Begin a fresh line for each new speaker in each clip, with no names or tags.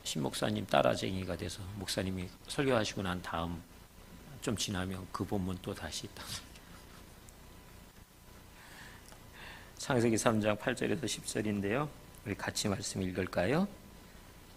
신목사님 따라쟁이가 돼서 목사님이 설교하시고 난 다음 좀 지나면 그 본문 또 다시 있다. 창세기 3장 8절에서 10절인데요. 우리 같이 말씀 읽을까요?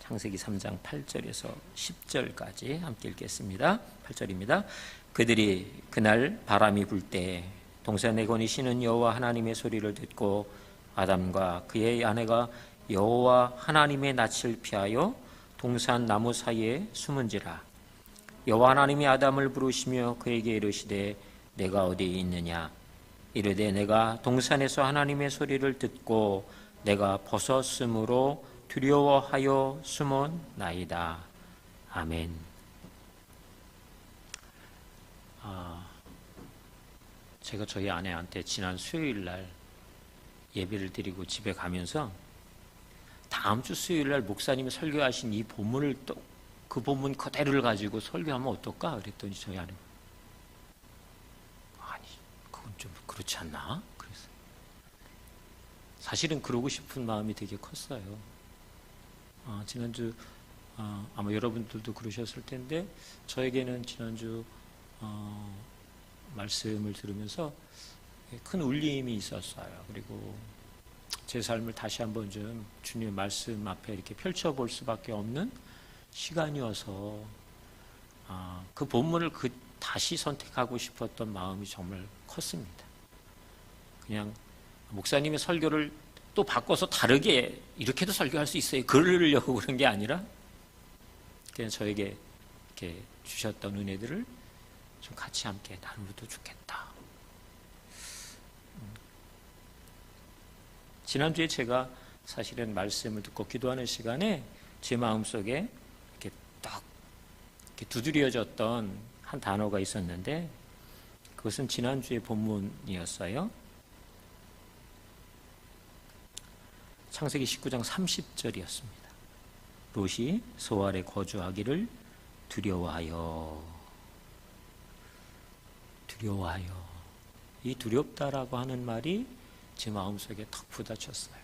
창세기 3장 8절에서 10절까지 함께 읽겠습니다. 8절입니다. 그들이 그날 바람이 불 때 동산에 거니시는 여호와 하나님의 소리를 듣고 아담과 그의 아내가 여호와 하나님의 낯을 피하여 동산 나무 사이에 숨은지라. 여호와 하나님이 아담을 부르시며 그에게 이르시되 내가 어디에 있느냐. 이르되 내가 동산에서 하나님의 소리를 듣고 내가 벗었으므로 두려워하여 숨었나이다. 아멘. 제가 저희 아내한테 지난 수요일 날 예배를 드리고 집에 가면서 다음 주 수요일 날 목사님이 설교하신 이 본문을 또 그 본문 그대로를 가지고 설교하면 어떨까? 그랬더니 저희 아내가 아니 그건 좀 그렇지 않나? 그래서 사실은 그러고 싶은 마음이 되게 컸어요. 지난주 아마 여러분들도 그러셨을 텐데 저에게는 지난주 말씀을 들으면서 큰 울림이 있었어요. 그리고 제 삶을 다시 한번 좀 주님의 말씀 앞에 이렇게 펼쳐볼 수밖에 없는 시간이어서 그 본문을 다시 선택하고 싶었던 마음이 정말 컸습니다. 그냥 목사님의 설교를 또 바꿔서 다르게 이렇게도 설교할 수 있어요. 그러려고 그런 게 아니라 그냥 저에게 이렇게 주셨던 은혜들을 좀 같이 함께 나누어도 좋겠다. 지난주에 제가 사실은 말씀을 듣고 기도하는 시간에 제 마음속에 이렇게 딱 이렇게 두드려졌던 한 단어가 있었는데 그것은 지난주의 본문이었어요. 창세기 19장 30절이었습니다. 롯이 소알에 거주하기를 두려워하여. 이 두렵다라고 하는 말이 제 마음속에 턱 부딪혔어요.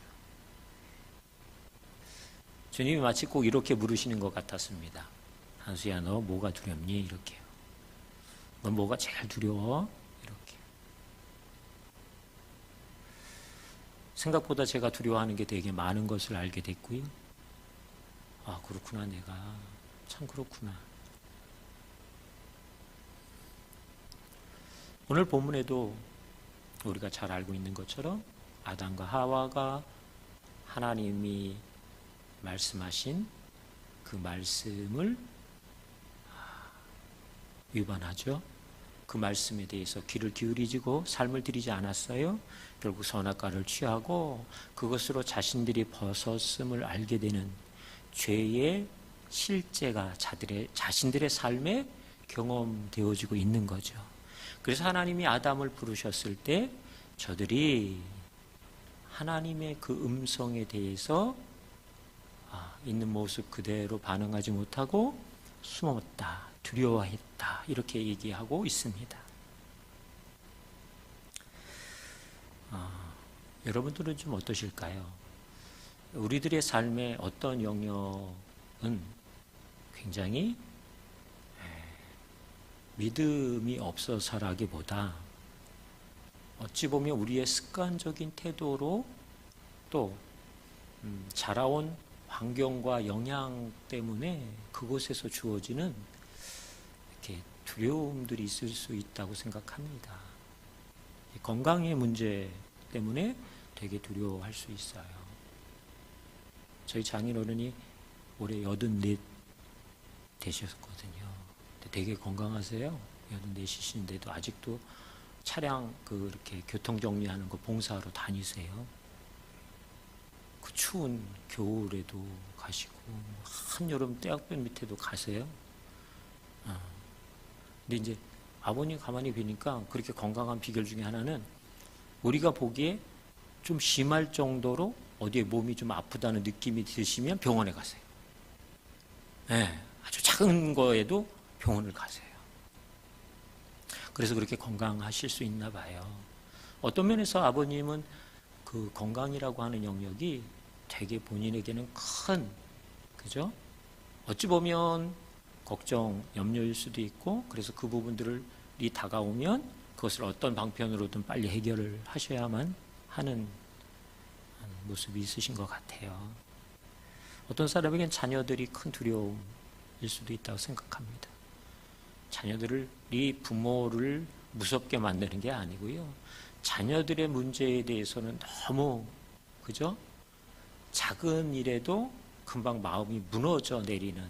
주님이 마치 꼭 이렇게 물으시는 것 같았습니다. 한수야, 너 뭐가 두렵니? 이렇게요. 너 뭐가 제일 두려워? 이렇게. 생각보다 제가 두려워하는 게 되게 많은 것을 알게 됐고요. 아, 그렇구나. 내가 참 그렇구나. 오늘 본문에도 우리가 잘 알고 있는 것처럼 아담과 하와가 하나님이 말씀하신 그 말씀을 위반하죠. 그 말씀에 대해서 귀를 기울이고 삶을 들이지 않았어요. 결국 선악과를 취하고 그것으로 자신들이 벗었음을 알게 되는 죄의 실제가 자신들의 삶에 경험되어지고 있는 거죠. 그래서 하나님이 아담을 부르셨을 때 저들이 하나님의 그 음성에 대해서 있는 모습 그대로 반응하지 못하고 숨었다, 두려워했다 이렇게 얘기하고 있습니다. 여러분들은 좀 어떠실까요? 우리들의 삶의 어떤 영역은 굉장히 믿음이 없어서라기보다 어찌 보면 우리의 습관적인 태도로 또 자라온 환경과 영향 때문에 그곳에서 주어지는 이렇게 두려움들이 있을 수 있다고 생각합니다. 건강의 문제 때문에 되게 두려워할 수 있어요. 저희 장인어른이 올해 84 되셨거든요. 되게 건강하세요. 84이신데도 아직도 차량 이렇게 교통 정리하는 거 봉사하러 다니세요. 그 추운 겨울에도 가시고 한여름 떼약볕 밑에도 가세요. 근데 이제 아버님 가만히 보니까 그렇게 건강한 비결 중에 하나는 우리가 보기에 좀 심할 정도로 어디에 몸이 좀 아프다는 느낌이 드시면 병원에 가세요. 네, 아주 작은 거에도 병원을 가세요. 그래서 그렇게 건강하실 수 있나 봐요. 어떤 면에서 아버님은 그 건강이라고 하는 영역이 되게 본인에게는 큰, 그죠? 어찌 보면 걱정, 염려일 수도 있고 그래서 그 부분들이 다가오면 그것을 어떤 방편으로든 빨리 해결을 하셔야만 하는 모습이 있으신 것 같아요. 어떤 사람에겐 자녀들이 큰 두려움일 수도 있다고 생각합니다. 자녀들이 부모를 무섭게 만드는 게 아니고요. 자녀들의 문제에 대해서는 너무 그죠? 작은 일에도 금방 마음이 무너져 내리는,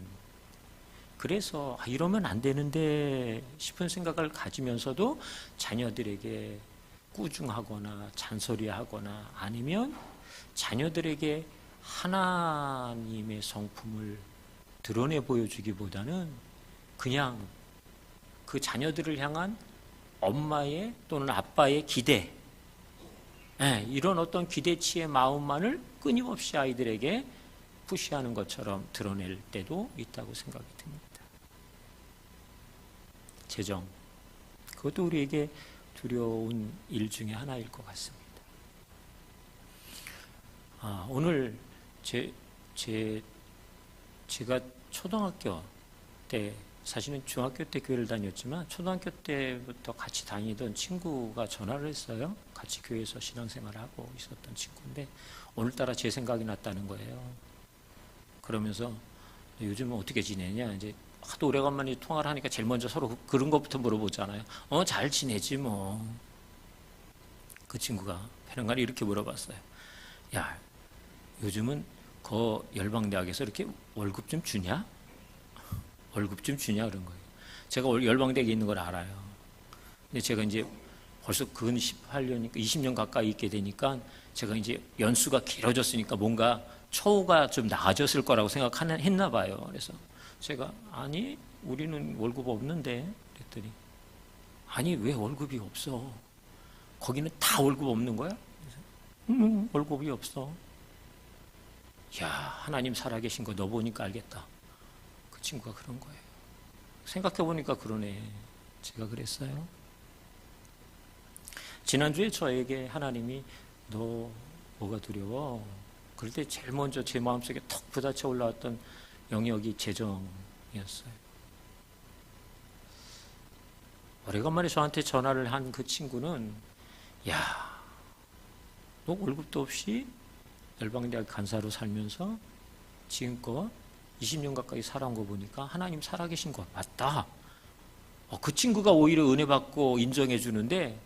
그래서 이러면 안 되는데 싶은 생각을 가지면서도 자녀들에게 꾸중하거나 잔소리하거나 아니면 자녀들에게 하나님의 성품을 드러내 보여주기보다는 그냥 그 자녀들을 향한 엄마의 또는 아빠의 기대, 이런 어떤 기대치의 마음만을 끊임없이 아이들에게 푸시하는 것처럼 드러낼 때도 있다고 생각이 듭니다. 재정, 그것도 우리에게 두려운 일 중에 하나일 것 같습니다. 오늘 제가 초등학교 때, 사실은 중학교 때 교회를 다녔지만 초등학교 때부터 같이 다니던 친구가 전화를 했어요. 같이 교회에서 신앙생활을 하고 있었던 친구인데 오늘따라 제 생각이 났다는 거예요. 그러면서 요즘은 어떻게 지내냐, 이제 하도 오래간만에 통화를 하니까 제일 먼저 서로 그런 것부터 물어보잖아요. 잘 지내지 뭐. 그 친구가 배는간에 이렇게 물어봤어요. 야, 요즘은 그 열방대학에서 이렇게 월급 좀 주냐? 월급 좀 주냐? 그런 거예요. 제가 열방대학에 있는 걸 알아요. 근데 제가 이제 벌써 근 18년이니까 20년 가까이 있게 되니까 제가 이제 연수가 길어졌으니까 뭔가 처우가 좀 나아졌을 거라고 생각했나 봐요. 그래서 제가 아니 우리는 월급 없는데 그랬더니 아니 왜 월급이 없어? 거기는 다 월급 없는 거야? 그래서, 월급이 없어. 야, 하나님 살아계신 거 너 보니까 알겠다. 그 친구가 그런 거예요. 생각해 보니까 그러네. 제가 그랬어요. 지난주에 저에게 하나님이 너 뭐가 두려워? 그럴 때 제일 먼저 제 마음속에 턱 부딪혀 올라왔던 영역이 재정이었어요. 오래간만에 저한테 전화를 한 그 친구는 야, 너 월급도 없이 열방대학 간사로 살면서 지금껏 20년 가까이 살아온 거 보니까 하나님 살아계신 거 맞다. 그 친구가 오히려 은혜 받고 인정해 주는데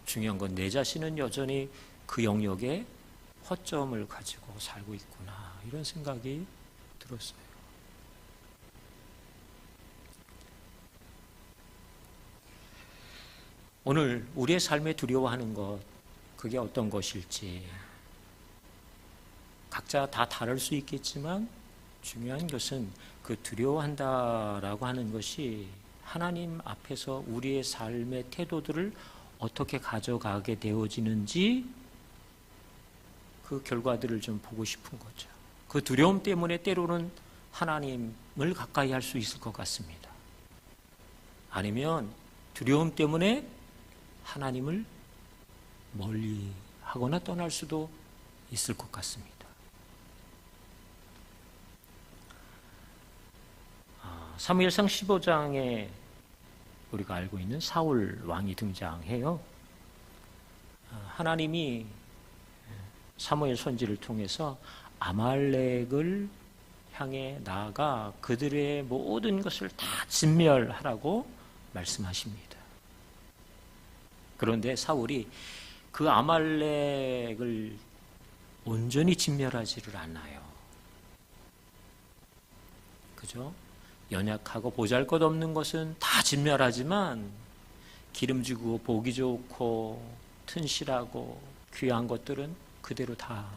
중요한 건 내 자신은 여전히 그 영역에 허점을 가지고 살고 있구나, 이런 생각이 들었어요. 오늘 우리의 삶에 두려워하는 것, 그게 어떤 것일지 각자 다 다를 수 있겠지만 중요한 것은 그 두려워한다라고 하는 것이 하나님 앞에서 우리의 삶의 태도들을 어떻게 가져가게 되어지는지 그 결과들을 좀 보고 싶은 거죠. 그 두려움 때문에 때로는 하나님을 가까이 할 수 있을 것 같습니다. 아니면 두려움 때문에 하나님을 멀리 하거나 떠날 수도 있을 것 같습니다. 사무엘상 15장에 우리가 알고 있는 사울 왕이 등장해요. 하나님이 사무엘 선지를 통해서 아말렉을 향해 나아가 그들의 모든 것을 다 진멸하라고 말씀하십니다. 그런데 사울이 그 아말렉을 온전히 진멸하지를 않아요. 그죠? 연약하고 보잘것없는 것은 다 진멸하지만 기름지고 보기 좋고 튼실하고 귀한 것들은 그대로 다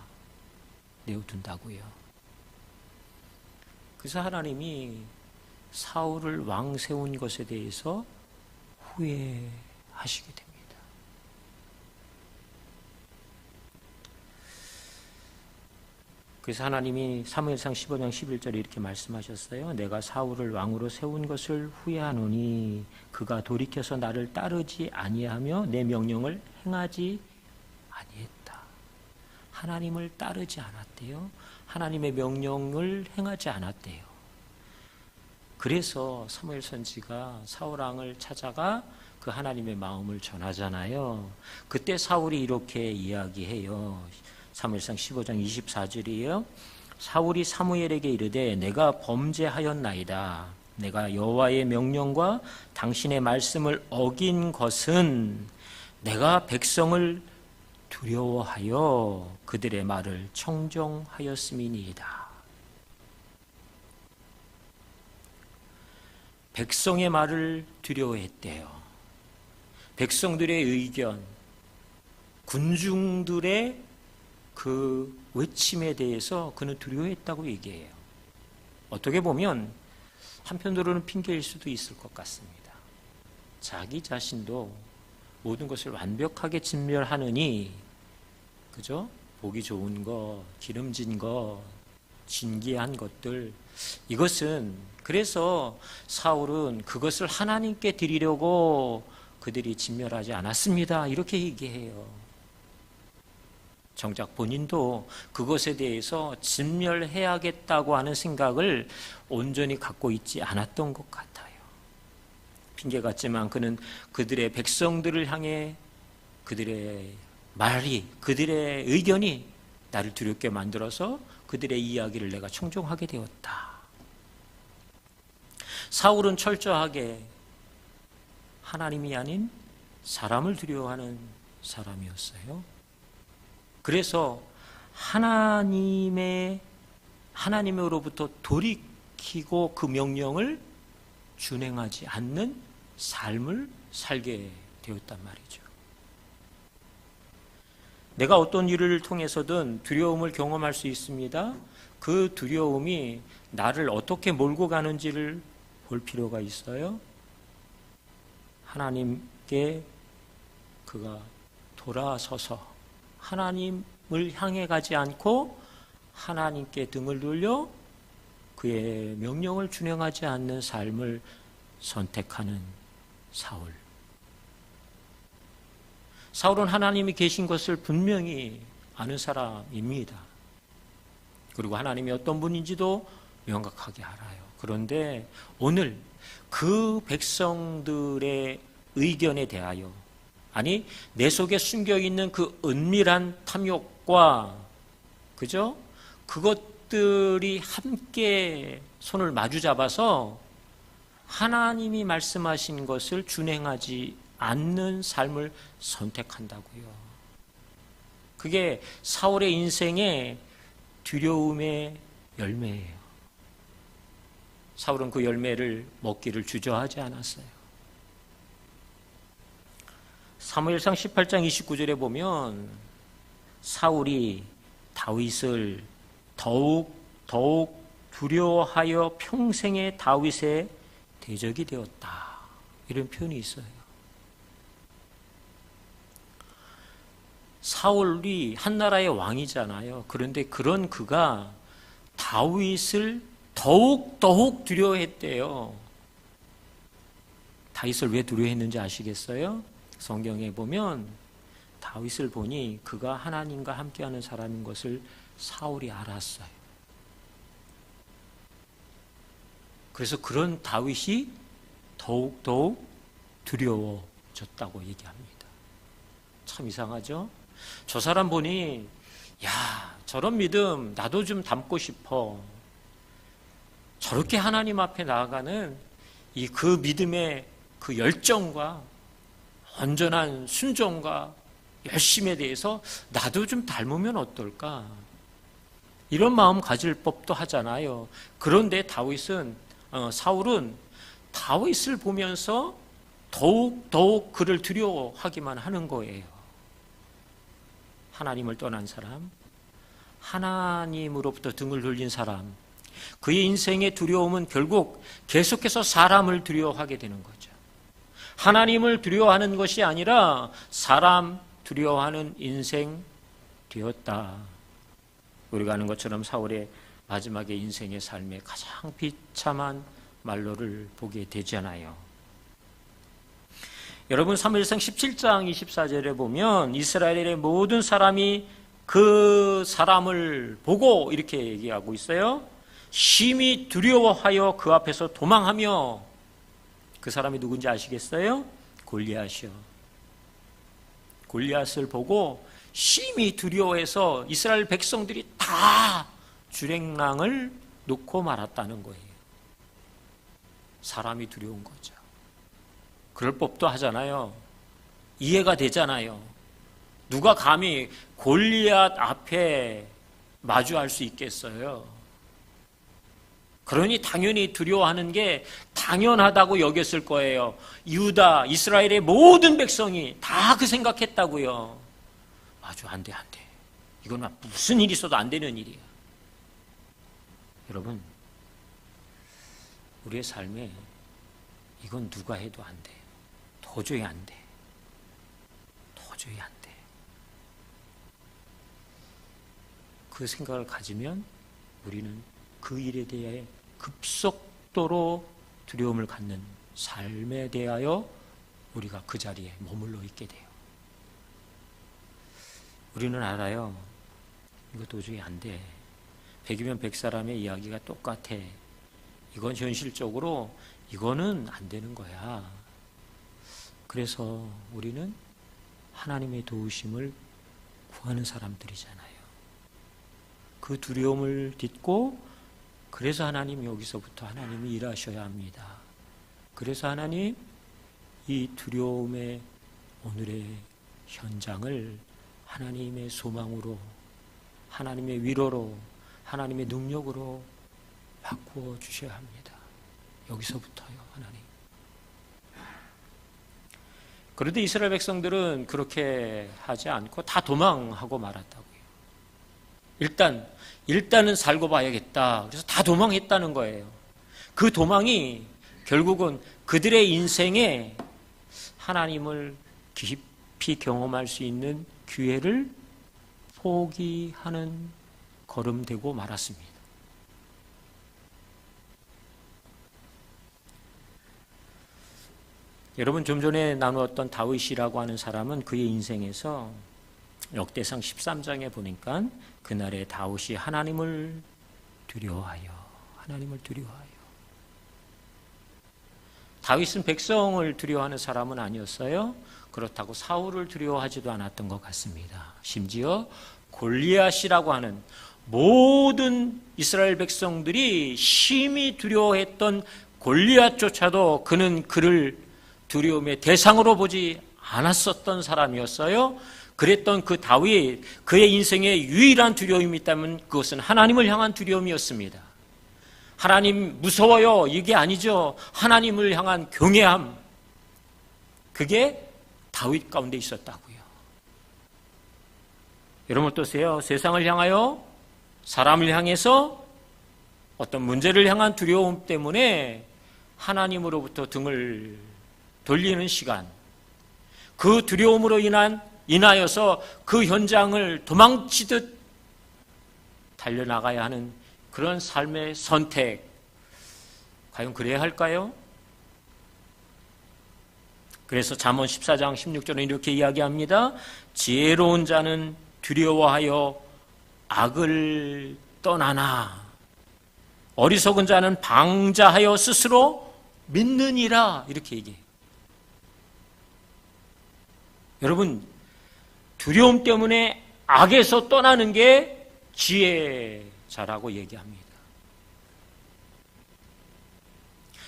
내어둔다고요. 그래서 하나님이 사울을 왕 세운 것에 대해서 후회하시게 됩니다. 그래서 하나님이 사무엘상 15장 11절에 이렇게 말씀하셨어요. 내가 사울을 왕으로 세운 것을 후회하노니 그가 돌이켜서 나를 따르지 아니하며 내 명령을 행하지 아니했다. 하나님을 따르지 않았대요. 하나님의 명령을 행하지 않았대요. 그래서 사무엘 선지가 사울 왕을 찾아가 그 하나님의 마음을 전하잖아요. 그때 사울이 이렇게 이야기해요. 사무엘상 15장 24절이에요. 사울이 사무엘에게 이르되 내가 범죄하였나이다. 내가 여호와의 명령과 당신의 말씀을 어긴 것은 내가 백성을 두려워하여 그들의 말을 청종하였음이니이다. 백성의 말을 두려워했대요. 백성들의 의견, 군중들의 그 외침에 대해서 그는 두려워했다고 얘기해요. 어떻게 보면 한편으로는 핑계일 수도 있을 것 같습니다. 자기 자신도 모든 것을 완벽하게 진멸하느니, 그죠? 보기 좋은 거, 기름진 거, 진귀한 것들, 이것은 그래서 사울은 그것을 하나님께 드리려고 그들이 진멸하지 않았습니다. 이렇게 얘기해요. 정작 본인도 그것에 대해서 진멸해야겠다고 하는 생각을 온전히 갖고 있지 않았던 것 같아요. 핑계 같지만 그는 그들의 백성들을 향해 그들의 말이, 그들의 의견이 나를 두렵게 만들어서 그들의 이야기를 내가 청종하게 되었다. 사울은 철저하게 하나님이 아닌 사람을 두려워하는 사람이었어요. 그래서 하나님으로부터 돌이키고 그 명령을 준행하지 않는 삶을 살게 되었단 말이죠. 내가 어떤 일을 통해서든 두려움을 경험할 수 있습니다. 그 두려움이 나를 어떻게 몰고 가는지를 볼 필요가 있어요. 하나님께 그가 돌아서서 하나님을 향해 가지 않고 하나님께 등을 돌려 그의 명령을 준행하지 않는 삶을 선택하는 사울. 사울은 하나님이 계신 것을 분명히 아는 사람입니다. 그리고 하나님이 어떤 분인지도 명확하게 알아요. 그런데 오늘 그 백성들의 의견에 대하여, 아니 내 속에 숨겨 있는 그 은밀한 탐욕과, 그죠? 그것들이 함께 손을 마주 잡아서 하나님이 말씀하신 것을 준행하지 않는 삶을 선택한다고요. 그게 사울의 인생의 두려움의 열매예요. 사울은 그 열매를 먹기를 주저하지 않았어요. 사무엘상 18장 29절에 보면 사울이 다윗을 더욱 두려워하여 평생의 다윗의 대적이 되었다. 이런 표현이 있어요. 사울이 한 나라의 왕이잖아요. 그런데 그런 그가 다윗을 더욱 두려워했대요. 다윗을 왜 두려워했는지 아시겠어요? 성경에 보면 다윗을 보니 그가 하나님과 함께하는 사람인 것을 사울이 알았어요. 그래서 그런 다윗이 더욱 두려워졌다고 얘기합니다. 참 이상하죠? 저 사람 보니 야, 저런 믿음 나도 좀 담고 싶어. 저렇게 하나님 앞에 나아가는 그 믿음의 그 열정과 온전한 순종과 열심에 대해서 나도 좀 닮으면 어떨까? 이런 마음 가질 법도 하잖아요. 그런데 사울은 다윗을 보면서 더욱 그를 두려워하기만 하는 거예요. 하나님을 떠난 사람, 하나님으로부터 등을 돌린 사람, 그의 인생의 두려움은 결국 계속해서 사람을 두려워하게 되는 거죠. 하나님을 두려워하는 것이 아니라 사람 두려워하는 인생 되었다. 우리가 아는 것처럼 사울의 마지막에 인생의 삶의 가장 비참한 말로를 보게 되잖아요. 여러분 사무엘상 17장 24절에 보면 이스라엘의 모든 사람이 그 사람을 보고 이렇게 얘기하고 있어요. 심히 두려워하여 그 앞에서 도망하며, 그 사람이 누군지 아시겠어요? 골리앗이요. 골리앗을 보고 심히 두려워해서 이스라엘 백성들이 다 주랭랑을 놓고 말았다는 거예요. 사람이 두려운 거죠. 그럴 법도 하잖아요. 이해가 되잖아요. 누가 감히 골리앗 앞에 마주할 수 있겠어요? 그러니 당연히 두려워하는 게 당연하다고 여겼을 거예요. 유다, 이스라엘의 모든 백성이 다 그 생각했다고요. 아주 안 돼. 이건 무슨 일이 있어도 안 되는 일이야. 여러분, 우리의 삶에 이건 누가 해도 안 돼. 도저히 안 돼. 도저히 안 돼. 그 생각을 가지면 우리는 그 일에 대해 급속도로 두려움을 갖는 삶에 대하여 우리가 그 자리에 머물러 있게 돼요. 우리는 알아요. 이거 도저히 안 돼. 100이면 100사람의 이야기가 똑같아. 이건 현실적으로 이거는 안 되는 거야. 그래서 우리는 하나님의 도우심을 구하는 사람들이잖아요. 그 두려움을 딛고, 그래서 하나님 여기서부터 하나님이 일하셔야 합니다. 그래서 하나님 이 두려움의 오늘의 현장을 하나님의 소망으로, 하나님의 위로로, 하나님의 능력으로 바꾸어 주셔야 합니다. 여기서부터요, 하나님. 그런데 이스라엘 백성들은 그렇게 하지 않고 다 도망하고 말았다고요. 일단은 살고 봐야겠다. 그래서 다 도망했다는 거예요. 그 도망이 결국은 그들의 인생에 하나님을 깊이 경험할 수 있는 기회를 포기하는 걸음 되고 말았습니다. 여러분, 좀 전에 나누었던 다윗이라고 하는 사람은 그의 인생에서 역대상 13장에 보니까 그날의 다윗이 하나님을 두려워하여. 다윗은 백성을 두려워하는 사람은 아니었어요. 그렇다고 사울을 두려워하지도 않았던 것 같습니다. 심지어 골리앗이라고 하는 모든 이스라엘 백성들이 심히 두려워했던 골리앗조차도 그는 그를 두려움의 대상으로 보지 않았었던 사람이었어요. 그랬던 그 다윗, 그의 인생에 유일한 두려움이 있다면 그것은 하나님을 향한 두려움이었습니다. 하나님 무서워요, 이게 아니죠. 하나님을 향한 경외함, 그게 다윗 가운데 있었다고요. 여러분 어떠세요? 세상을 향하여, 사람을 향해서 어떤 문제를 향한 두려움 때문에 하나님으로부터 등을 돌리는 시간, 그 두려움으로 인하여서 그 현장을 도망치듯 달려나가야 하는 그런 삶의 선택, 과연 그래야 할까요? 그래서 잠언 14장 16절은 이렇게 이야기합니다. 지혜로운 자는 두려워하여 악을 떠나나 어리석은 자는 방자하여 스스로 믿느니라, 이렇게 얘기해요. 여러분, 두려움 때문에 악에서 떠나는 게 지혜자라고 얘기합니다.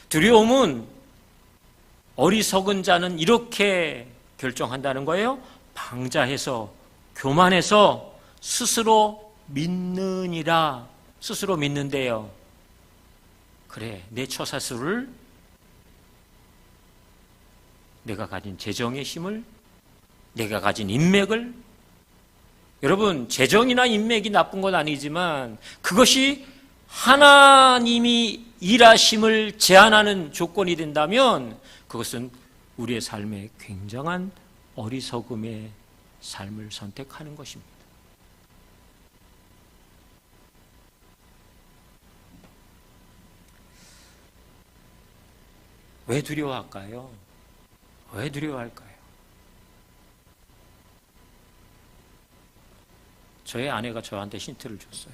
두려움은 어리석은 자는 이렇게 결정한다는 거예요. 방자해서, 교만해서 스스로 믿느니라. 스스로 믿는데요. 그래, 내 처사술을, 내가 가진 재정의 힘을, 내가 가진 인맥을, 여러분, 재정이나 인맥이 나쁜 건 아니지만 그것이 하나님이 일하심을 제한하는 조건이 된다면 그것은 우리의 삶에 굉장한 어리석음의 삶을 선택하는 것입니다. 왜 두려워할까요? 왜 두려워할까요? 저의 아내가 저한테 힌트를 줬어요.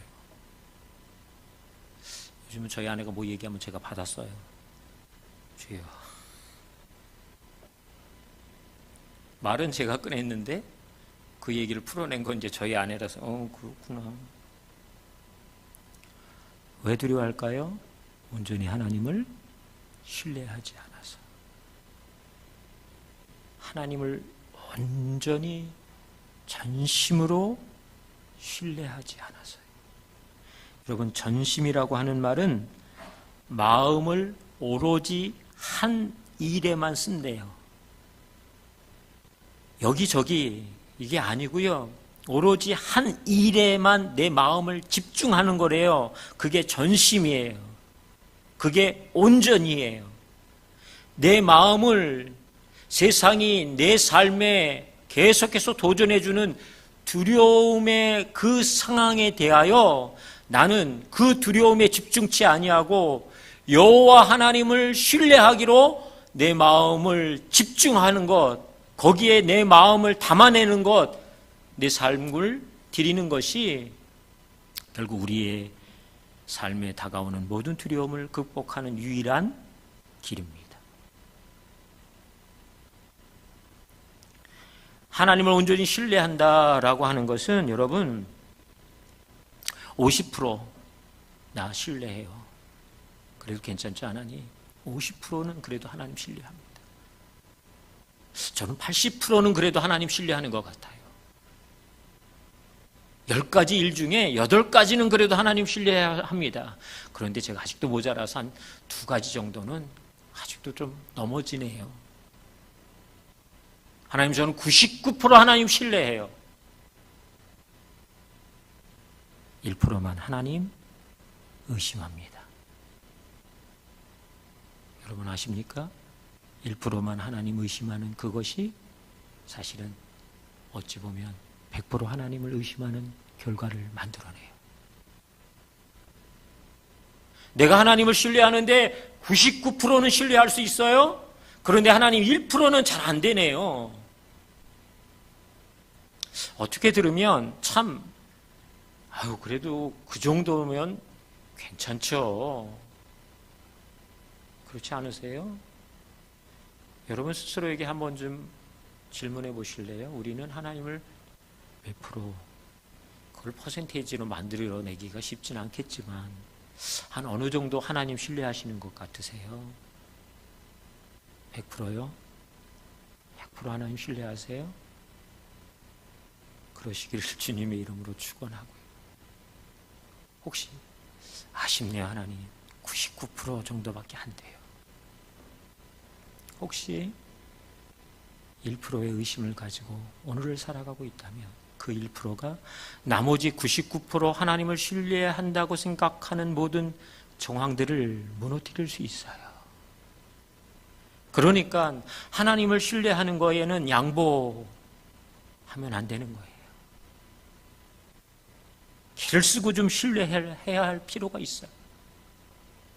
요즘은 저희 아내가 뭐 얘기하면 제가 받았어요. 주여. 말은 제가 꺼냈는데 그 얘기를 풀어낸 건 이제 저희 아내라서 그렇구나. 왜 두려워할까요? 온전히 하나님을 신뢰하지 않아서. 하나님을 온전히 전심으로 신뢰하지 않아서요. 여러분, 전심이라고 하는 말은 마음을 오로지 한 일에만 쓴대요. 여기저기 이게 아니고요. 오로지 한 일에만 내 마음을 집중하는 거래요. 그게 전심이에요. 그게 온전이에요. 내 마음을 세상이 내 삶에 계속해서 도전해주는 두려움의 그 상황에 대하여 나는 그 두려움에 집중치 아니하고 여호와 하나님을 신뢰하기로 내 마음을 집중하는 것, 거기에 내 마음을 담아내는 것, 내 삶을 드리는 것이 결국 우리의 삶에 다가오는 모든 두려움을 극복하는 유일한 길입니다. 하나님을 온전히 신뢰한다라고 하는 것은 여러분 50%나 신뢰해요. 그래도 괜찮지 않으니 50%는 그래도 하나님 신뢰합니다. 저는 80%는 그래도 하나님 신뢰하는 것 같아요. 10가지 일 중에 8가지는 그래도 하나님 신뢰합니다. 그런데 제가 아직도 모자라서 한 2가지 정도는 아직도 좀 넘어지네요. 하나님, 저는 99% 하나님 신뢰해요. 1%만 하나님 의심합니다. 여러분 아십니까? 1%만 하나님 의심하는 그것이 사실은 어찌 보면 100% 하나님을 의심하는 결과를 만들어내요. 내가 하나님을 신뢰하는데 99%는 신뢰할 수 있어요? 그런데 하나님 1%는 잘 안 되네요. 어떻게 들으면 참 그래도 그 정도면 괜찮죠. 그렇지 않으세요? 여러분 스스로에게 한번 좀 질문해 보실래요? 우리는 하나님을 몇 프로, 그걸 퍼센테이지로 만들어내기가 쉽진 않겠지만 한 어느 정도 하나님 신뢰하시는 것 같으세요? 100%요? 100% 하나님 신뢰하세요? 그러시기를 주님의 이름으로 축원하고요. 혹시 아쉽네요. 하나님 99% 정도밖에 안 돼요. 혹시 1%의 의심을 가지고 오늘을 살아가고 있다면 그 1%가 나머지 99% 하나님을 신뢰한다고 생각하는 모든 정황들을 무너뜨릴 수 있어요. 그러니까 하나님을 신뢰하는 거에는 양보하면 안 되는 거예요. 길을 쓰고 좀 신뢰해야 할 필요가 있어요.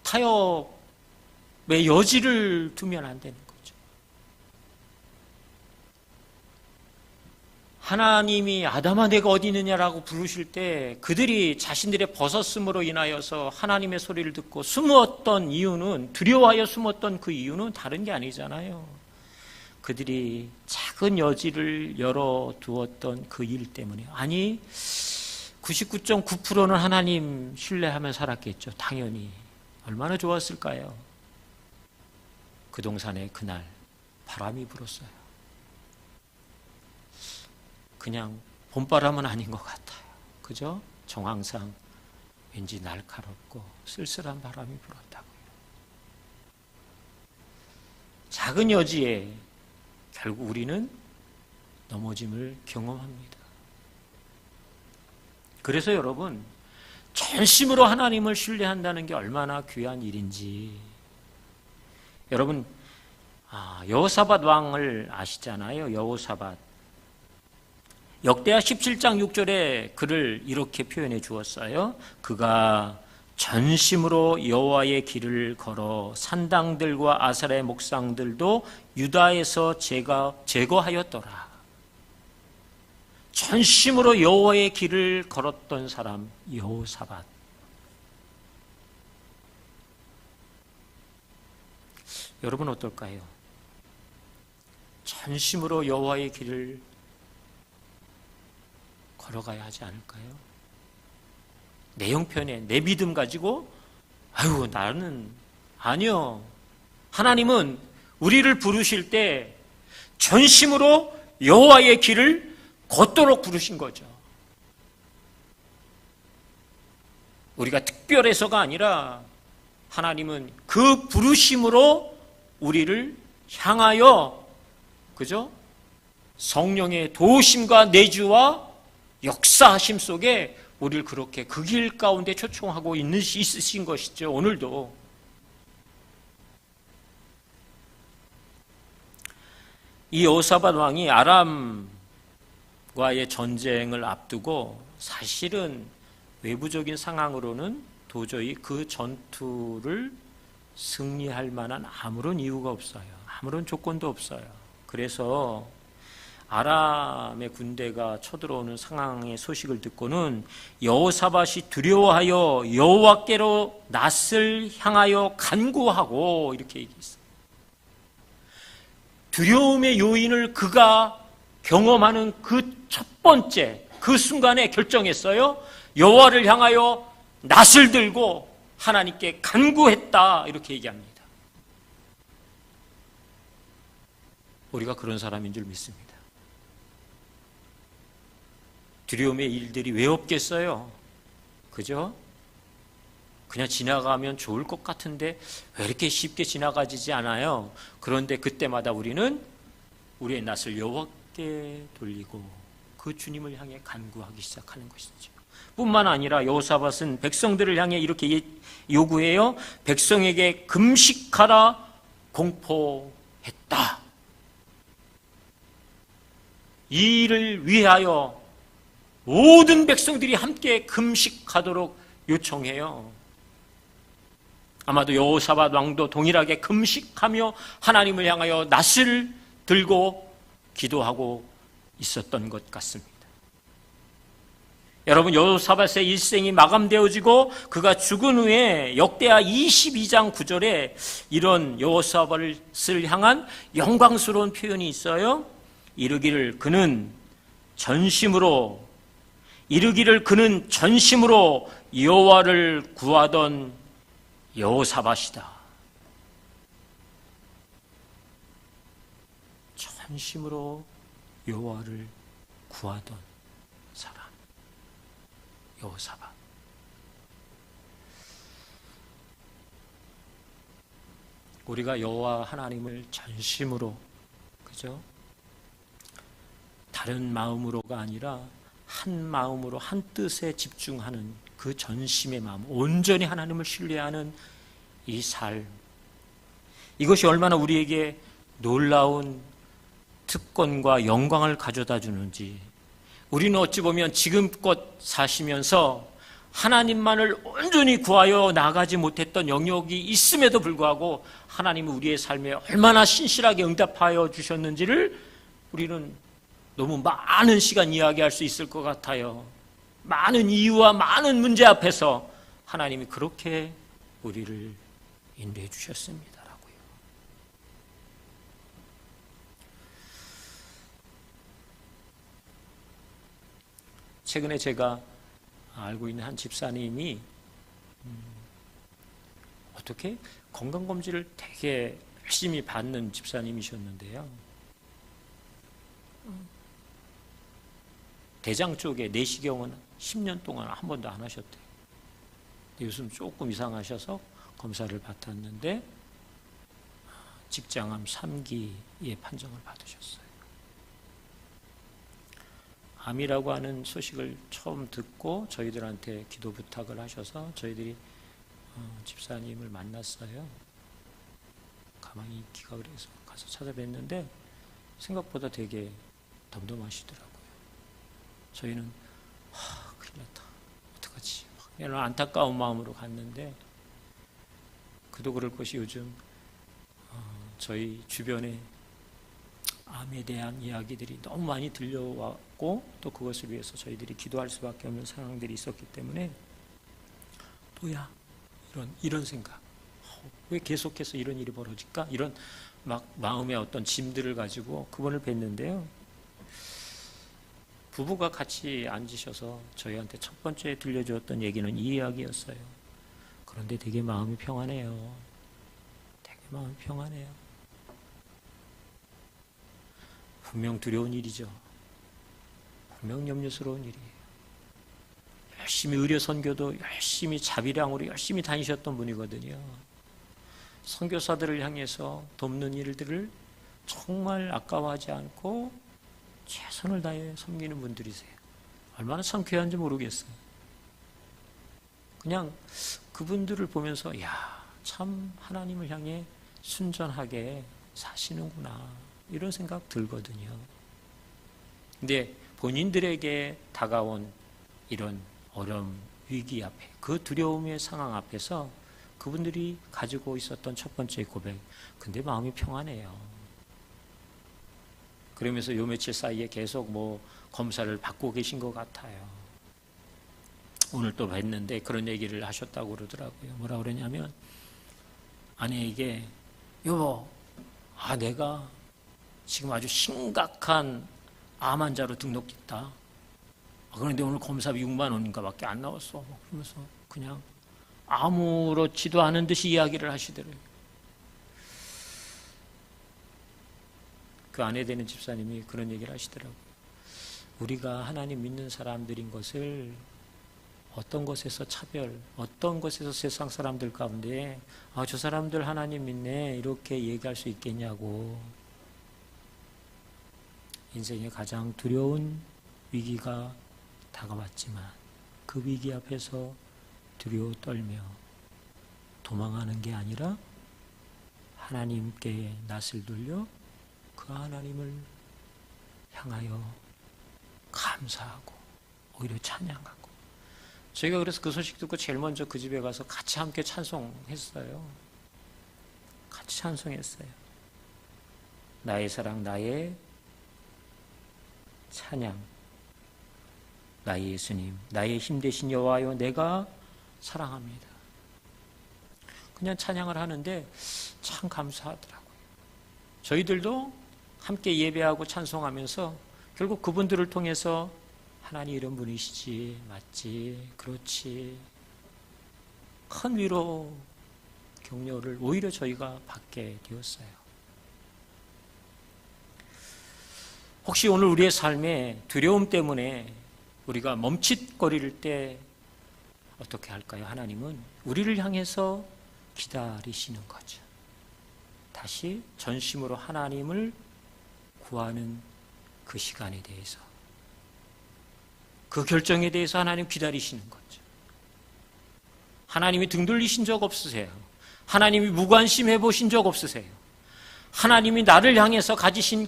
타협의 여지를 두면 안 되는 거죠. 하나님이 아담아 내가 어디 있느냐라고 부르실 때 그들이 자신들의 벗었음으로 인하여서 하나님의 소리를 듣고 숨었던 이유는, 두려워하여 숨었던 그 이유는 다른 게 아니잖아요. 그들이 작은 여지를 열어두었던 그 일 때문에. 아니 99.9%는 하나님 신뢰하며 살았겠죠. 당연히. 얼마나 좋았을까요? 그 동산에 그날 바람이 불었어요. 그냥 봄바람은 아닌 것 같아요. 그죠? 정황상 왠지 날카롭고 쓸쓸한 바람이 불었다고요. 작은 여지에 결국 우리는 넘어짐을 경험합니다. 그래서 여러분, 전심으로 하나님을 신뢰한다는 게 얼마나 귀한 일인지. 여러분, 여호사밧 왕을 아시잖아요. 여호사밧. 역대하 17장 6절에 그를 이렇게 표현해 주었어요. 그가 전심으로 여호와의 길을 걸어 산당들과 아사라의 목상들도 유다에서 제거하였더라. 전심으로 여호와의 길을 걸었던 사람 여호사밧. 여러분 어떨까요? 전심으로 여호와의 길을 걸어가야 하지 않을까요? 내 형편에 내 믿음 가지고 아유 나는 아니요. 하나님은 우리를 부르실 때 전심으로 여호와의 길을 걷도록 부르신 거죠. 우리가 특별해서가 아니라 하나님은 그 부르심으로 우리를 향하여 그죠? 성령의 도우심과 내주와 역사하심 속에 우리를 그렇게 그 길 가운데 초청하고 있으신 것이죠. 오늘도. 이 여호사밧 왕이 아람과의 전쟁을 앞두고 사실은 외부적인 상황으로는 도저히 그 전투를 승리할 만한 아무런 이유가 없어요. 아무런 조건도 없어요. 그래서 아람의 군대가 쳐들어오는 상황의 소식을 듣고는 여호사밧이 두려워하여 여호와께로 낯을 향하여 간구하고 이렇게 얘기했어요. 두려움의 요인을 그가 경험하는 그 첫 번째 그 순간에 결정했어요. 여호와를 향하여 낯을 들고 하나님께 간구했다 이렇게 얘기합니다. 우리가 그런 사람인 줄 믿습니다. 두려움의 일들이 왜 없겠어요? 그죠? 그냥 지나가면 좋을 것 같은데 왜 이렇게 쉽게 지나가지지 않아요? 그런데 그때마다 우리는 우리의 낯을 여호와께 돌리고 그 주님을 향해 간구하기 시작하는 것이죠. 뿐만 아니라 여호사밧은 백성들을 향해 이렇게 요구해요. 백성에게 금식하라 공포했다. 이 일을 위하여 모든 백성들이 함께 금식하도록 요청해요. 아마도 여호사밧 왕도 동일하게 금식하며 하나님을 향하여 낯을 들고 기도하고 있었던 것 같습니다. 여러분, 여호사밧의 일생이 마감되어지고 그가 죽은 후에 역대하 22장 9절에 이런 여호사밧을 향한 영광스러운 표현이 있어요. 이르기를 그는 전심으로 여호와를 구하던 여호사밧이다. 전심으로 여호와를 구하던 사람 여호사밧. 우리가 여호와 하나님을 전심으로 그죠? 다른 마음으로가 아니라 한 마음으로 한 뜻에 집중하는 그 전심의 마음, 온전히 하나님을 신뢰하는 이 삶, 이것이 얼마나 우리에게 놀라운 특권과 영광을 가져다 주는지. 우리는 어찌 보면 지금껏 사시면서 하나님만을 온전히 구하여 나가지 못했던 영역이 있음에도 불구하고 하나님은 우리의 삶에 얼마나 신실하게 응답하여 주셨는지를 우리는 너무 많은 시간 이야기할 수 있을 것 같아요. 많은 이유와 많은 문제 앞에서 하나님이 그렇게 우리를 인도해 주셨습니다라고요. 최근에 제가 알고 있는 한 집사님이 어떻게 건강검진을 되게 열심히 받는 집사님이셨는데요. 대장 쪽에 내시경은 10년 동안 한 번도 안 하셨대요. 요즘 조금 이상하셔서 검사를 받았는데 직장암 3기의 판정을 받으셨어요. 암이라고 하는 소식을 처음 듣고 저희들한테 기도 부탁을 하셔서 저희들이 집사님을 만났어요. 가만히 기각을 해서 가서 찾아뵀는데 생각보다 되게 덤덤하시더라고요. 저희는 큰일 났다. 어떡하지? 이런 안타까운 마음으로 갔는데 그도 그럴 것이 요즘 저희 주변에 암에 대한 이야기들이 너무 많이 들려왔고 또 그것을 위해서 저희들이 기도할 수밖에 없는 상황들이 있었기 때문에 또야 이런 생각 왜 계속해서 이런 일이 벌어질까? 이런 막 마음의 어떤 짐들을 가지고 그분을 뵀는데요. 부부가 같이 앉으셔서 저희한테 첫 번째 들려주었던 얘기는 이 이야기였어요. 그런데 되게 마음이 평안해요. 되게 마음이 평안해요. 분명 두려운 일이죠. 분명 염려스러운 일이에요. 열심히 의료 선교도 열심히 자비량으로 열심히 다니셨던 분이거든요. 선교사들을 향해서 돕는 일들을 정말 아까워하지 않고 최선을 다해 섬기는 분들이세요. 얼마나 참 귀한지 모르겠어요. 그냥 그분들을 보면서 야, 참 하나님을 향해 순전하게 사시는구나 이런 생각 들거든요. 근데 본인들에게 다가온 이런 어려움, 위기 앞에 그 두려움의 상황 앞에서 그분들이 가지고 있었던 첫 번째 고백, 근데 마음이 평안해요. 그러면서 요 며칠 사이에 계속 검사를 받고 계신 것 같아요. 오늘 또 뵀는데 그런 얘기를 하셨다고 그러더라고요. 뭐라 그러냐면 아내에게 여보, 내가 지금 아주 심각한 암 환자로 등록됐다. 그런데 오늘 검사비 6만 원인가 밖에 안 나왔어. 그러면서 그냥 아무렇지도 않은 듯이 이야기를 하시더라고요. 그 아내 되는 집사님이 그런 얘기를 하시더라고요. 우리가 하나님 믿는 사람들인 것을 어떤 것에서 차별, 어떤 것에서 세상 사람들 가운데 저 사람들 하나님 믿네 이렇게 얘기할 수 있겠냐고. 인생의 가장 두려운 위기가 다가왔지만 그 위기 앞에서 두려워 떨며 도망하는 게 아니라 하나님께 낯을 돌려 그 하나님을 향하여 감사하고 오히려 찬양하고. 저희가 그래서 그 소식 듣고 제일 먼저 그 집에 가서 같이 함께 찬송했어요. 같이 찬송했어요. 나의 사랑, 나의 찬양, 나의 예수님, 나의 힘 되신 여호와여, 내가 사랑합니다. 그냥 찬양을 하는데 참 감사하더라고요. 저희들도 함께 예배하고 찬송하면서 결국 그분들을 통해서 하나님 이런 분이시지, 맞지, 그렇지, 큰 위로, 격려를 오히려 저희가 받게 되었어요. 혹시 오늘 우리의 삶에 두려움 때문에 우리가 멈칫거릴 때 어떻게 할까요? 하나님은 우리를 향해서 기다리시는 거죠. 다시 전심으로 하나님을 구하는 그 시간에 대해서, 그 결정에 대해서 하나님 기다리시는 거죠. 하나님이 등 돌리신 적 없으세요. 하나님이 무관심해 보신 적 없으세요. 하나님이 나를 향해서 가지신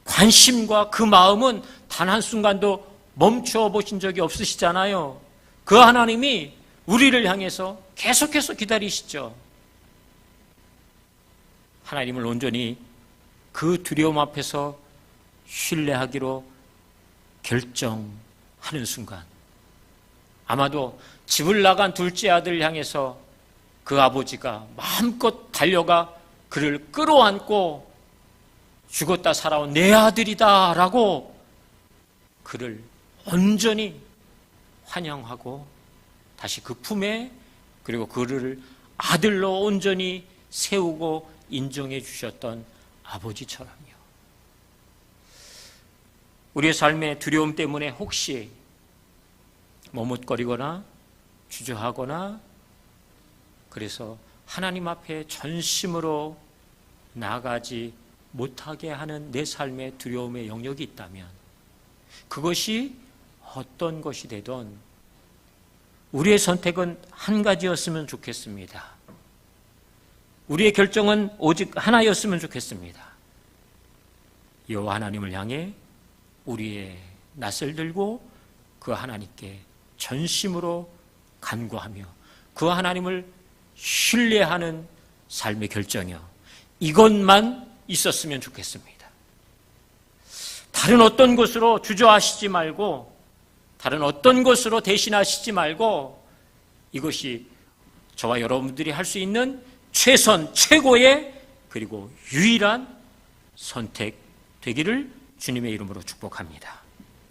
관심과 그 마음은 단 한순간도 멈춰 보신 적이 없으시잖아요. 그 하나님이 우리를 향해서 계속해서 기다리시죠. 하나님을 온전히 그 두려움 앞에서 신뢰하기로 결정하는 순간, 아마도 집을 나간 둘째 아들을 향해서 그 아버지가 마음껏 달려가 그를 끌어안고 죽었다 살아온 내 아들이다 라고 그를 온전히 환영하고 다시 그 품에, 그리고 그를 아들로 온전히 세우고 인정해 주셨던 아버지처럼요. 우리의 삶의 두려움 때문에 혹시 머뭇거리거나 주저하거나 그래서 하나님 앞에 전심으로 나아가지 못하게 하는 내 삶의 두려움의 영역이 있다면, 그것이 어떤 것이 되든 우리의 선택은 한 가지였으면 좋겠습니다. 우리의 결정은 오직 하나였으면 좋겠습니다. 여호와 하나님을 향해 우리의 낯을 들고 그 하나님께 전심으로 간구하며 그 하나님을 신뢰하는 삶의 결정이요, 이것만 있었으면 좋겠습니다. 다른 어떤 것으로 주저하시지 말고, 다른 어떤 것으로 대신하시지 말고, 이것이 저와 여러분들이 할 수 있는 최선, 최고의 그리고 유일한 선택 되기를 주님의 이름으로 축복합니다.